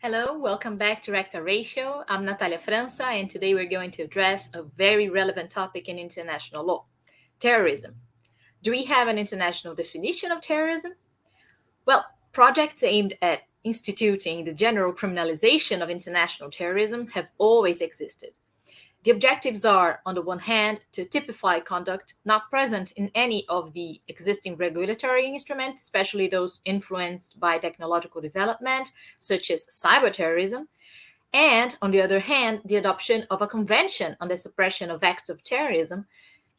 Hello, welcome back to Recta Ratio. I'm Nathalia França, and today we're going to address a very relevant topic in international law, terrorism. Do we have an international definition of terrorism? Well, projects aimed at instituting the general criminalization of international terrorism have always existed. The objectives are, on the one hand, to typify conduct not present in any of the existing regulatory instruments, especially those influenced by technological development, such as cyberterrorism, and, on the other hand, the adoption of a convention on the suppression of acts of terrorism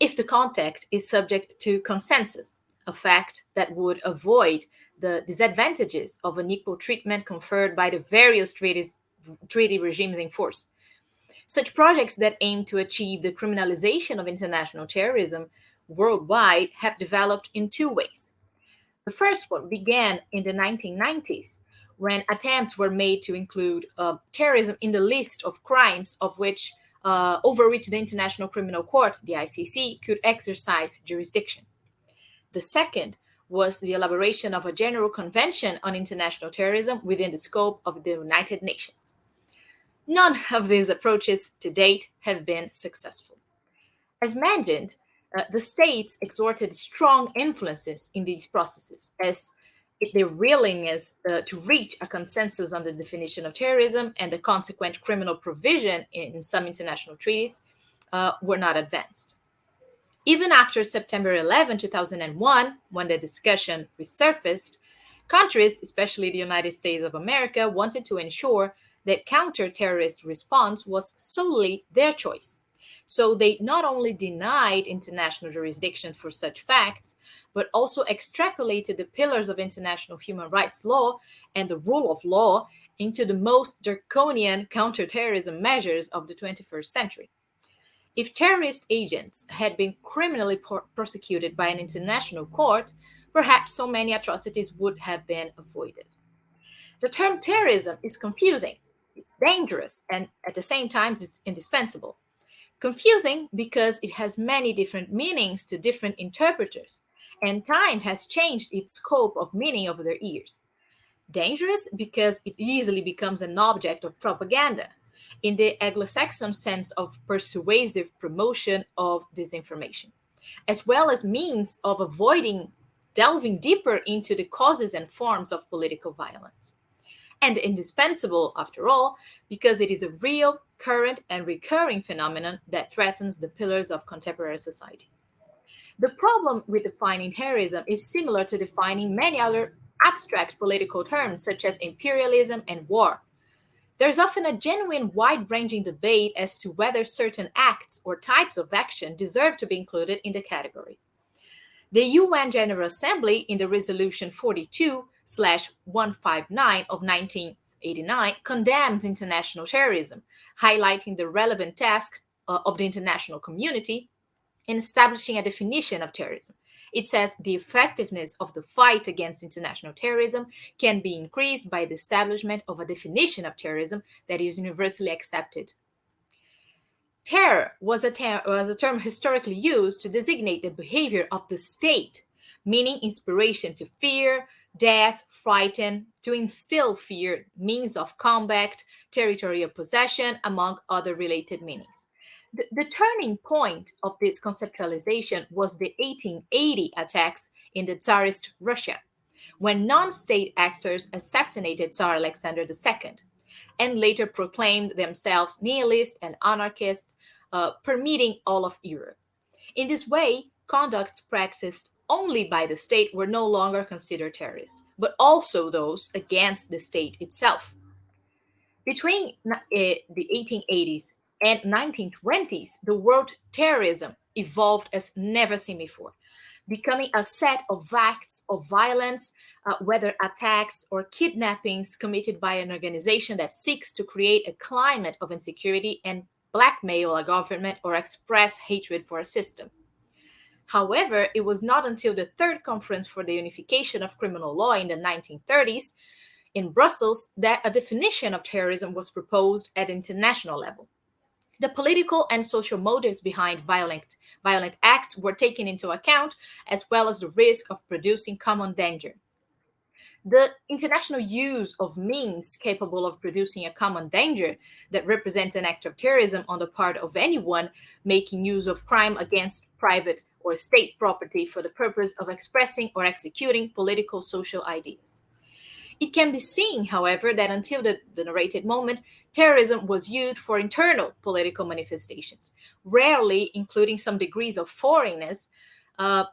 if the contact is subject to consensus, a fact that would avoid the disadvantages of unequal treatment conferred by the various treaty regimes in force. Such projects that aim to achieve the criminalization of international terrorism worldwide have developed in two ways. The first one began in the 1990s, when attempts were made to include terrorism in the list of crimes over which the International Criminal Court, the ICC, could exercise jurisdiction. The second was the elaboration of a general convention on international terrorism within the scope of the United Nations. None of these approaches to date have been successful. As mentioned, the states exerted strong influences in these processes, as their willingness to reach a consensus on the definition of terrorism and the consequent criminal provision in some international treaties were not advanced. Even after September 11, 2001, when the discussion resurfaced, countries, especially the United States of America, wanted to ensure that counter-terrorist response was solely their choice. So they not only denied international jurisdiction for such facts, but also extrapolated the pillars of international human rights law and the rule of law into the most draconian counterterrorism measures of the 21st century. If terrorist agents had been criminally prosecuted by an international court, perhaps so many atrocities would have been avoided. The term terrorism is confusing. It's dangerous, and at the same time, it's indispensable. Confusing because it has many different meanings to different interpreters, and time has changed its scope of meaning over the years. Dangerous because it easily becomes an object of propaganda, in the Anglo-Saxon sense of persuasive promotion of disinformation, as well as means of avoiding delving deeper into the causes and forms of political violence. And indispensable, after all, because it is a real, current, and recurring phenomenon that threatens the pillars of contemporary society. The problem with defining terrorism is similar to defining many other abstract political terms, such as imperialism and war. There's often a genuine wide-ranging debate as to whether certain acts or types of action deserve to be included in the category. The UN General Assembly, in the Resolution 42/159 of 1989, condemns international terrorism, highlighting the relevant task of the international community in establishing a definition of terrorism. It says the effectiveness of the fight against international terrorism can be increased by the establishment of a definition of terrorism that is universally accepted. Terror was a term historically used to designate the behavior of the state, meaning inspiration to fear, death, frighten, to instill fear, means of combat, territorial possession, among other related meanings. The turning point of this conceptualization was the 1880 attacks in the Tsarist Russia, when non-state actors assassinated Tsar Alexander II, and later proclaimed themselves nihilists and anarchists, permeating all of Europe. In this way, conducts practiced only by the state were no longer considered terrorist, but also those against the state itself. Between the 1880s and 1920s, the word terrorism evolved as never seen before, becoming a set of acts of violence, whether attacks or kidnappings committed by an organization that seeks to create a climate of insecurity and blackmail a government or express hatred for a system. However, it was not until the Third Conference for the Unification of Criminal Law in the 1930s in Brussels that a definition of terrorism was proposed at international level. The political and social motives behind violent acts were taken into account, as well as the risk of producing common danger. The international use of means capable of producing a common danger that represents an act of terrorism on the part of anyone making use of crime against private or state property for the purpose of expressing or executing political social ideas. It can be seen, however, that until the narrated moment, terrorism was used for internal political manifestations, rarely including some degrees of foreignness,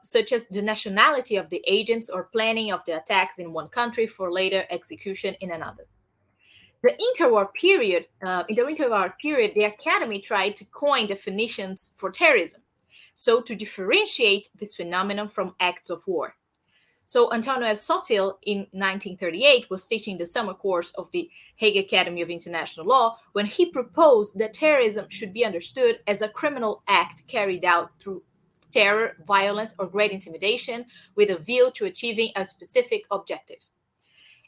such as the nationality of the agents or planning of the attacks in one country for later execution in another. In the interwar period, the Academy tried to coin definitions for terrorism, so to differentiate this phenomenon from acts of war. So Antonio Sotil in 1938 was teaching the summer course of the Hague Academy of International Law when he proposed that terrorism should be understood as a criminal act carried out through terror, violence, or great intimidation with a view to achieving a specific objective.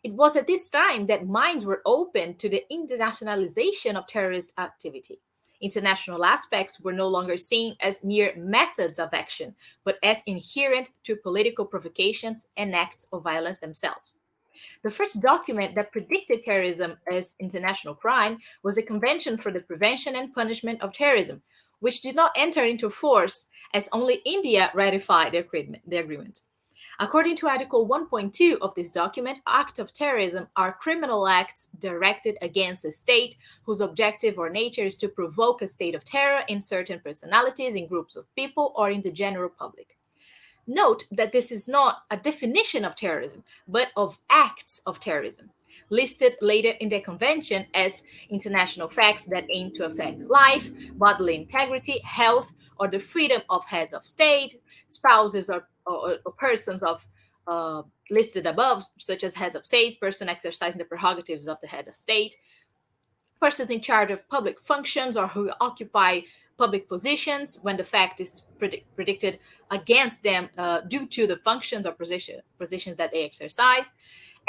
It was at this time that minds were opened to the internationalization of terrorist activity. International aspects were no longer seen as mere methods of action, but as inherent to political provocations and acts of violence themselves. The first document that predicted terrorism as international crime was the Convention for the Prevention and Punishment of Terrorism, which did not enter into force as only India ratified the agreement. According to Article 1.2 of this document, acts of terrorism are criminal acts directed against a state whose objective or nature is to provoke a state of terror in certain personalities, in groups of people, or in the general public. Note that this is not a definition of terrorism, but of acts of terrorism, listed later in the convention as international facts that aim to affect life, bodily integrity, health, or the freedom of heads of state, spouses or persons of listed above, such as heads of state, person exercising the prerogatives of the head of state, persons in charge of public functions or who occupy public positions when the fact is predicted against them due to the functions or positions that they exercise,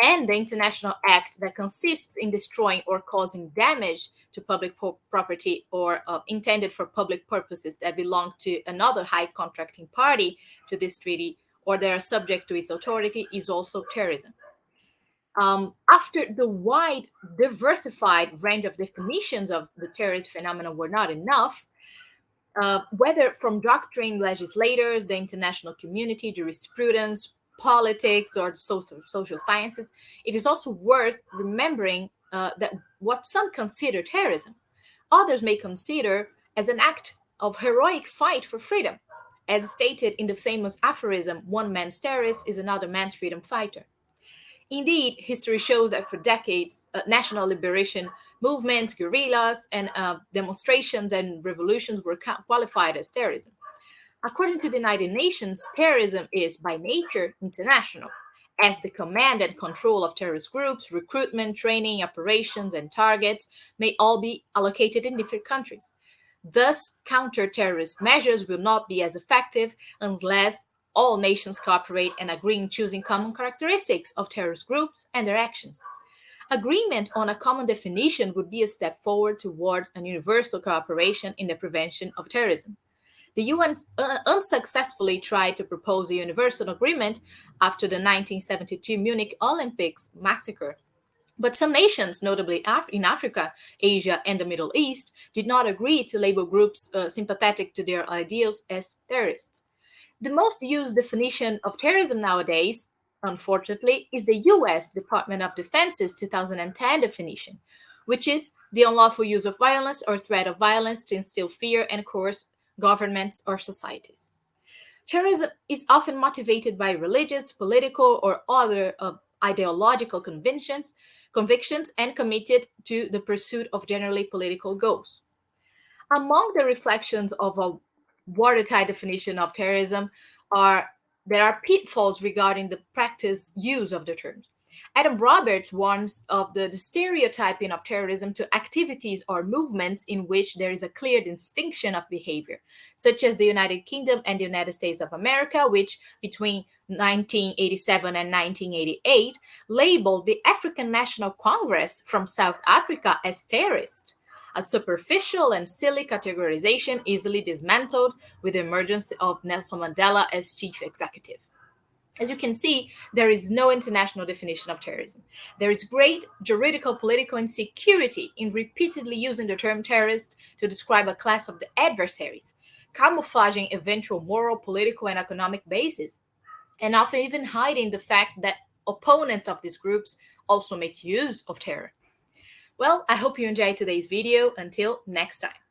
and the international act that consists in destroying or causing damage to public property or intended for public purposes that belong to another high contracting party to this treaty or that are subject to its authority is also terrorism. After the wide, diversified range of definitions of the terrorist phenomenon were not enough, whether from doctrine legislators, the international community, jurisprudence, politics, or social sciences, it is also worth remembering that what some consider terrorism, others may consider as an act of heroic fight for freedom, as stated in the famous aphorism, one man's terrorist is another man's freedom fighter. Indeed, history shows that for decades, national liberation movements, guerrillas, and demonstrations and revolutions were qualified as terrorism. According to the United Nations, terrorism is by nature international, as the command and control of terrorist groups, recruitment, training, operations, and targets may all be allocated in different countries. Thus, counter-terrorist measures will not be as effective unless all nations cooperate and agree in choosing common characteristics of terrorist groups and their actions. Agreement on a common definition would be a step forward towards an universal cooperation in the prevention of terrorism. The UN unsuccessfully tried to propose a universal agreement after the 1972 Munich Olympics massacre. But some nations, notably in Africa, Asia, and the Middle East, did not agree to label groups sympathetic to their ideals as terrorists. The most used definition of terrorism nowadays, unfortunately, is the US Department of Defense's 2010 definition, which is the unlawful use of violence or threat of violence to instill fear and coerce governments or societies. Terrorism is often motivated by religious, political, or other ideological convictions and committed to the pursuit of generally political goals. Among the reflections of a watertight definition of terrorism there are pitfalls regarding the practice use of the term. Adam Roberts warns of the stereotyping of terrorism to activities or movements in which there is a clear distinction of behavior, such as the United Kingdom and the United States of America, which between 1987 and 1988 labeled the African National Congress from South Africa as terrorist, a superficial and silly categorization easily dismantled with the emergence of Nelson Mandela as chief executive. As you can see, there is no international definition of terrorism. There is great juridical, political insecurity in repeatedly using the term terrorist to describe a class of the adversaries, camouflaging eventual moral, political, and economic bases, and often even hiding the fact that opponents of these groups also make use of terror. Well, I hope you enjoyed today's video. Until next time.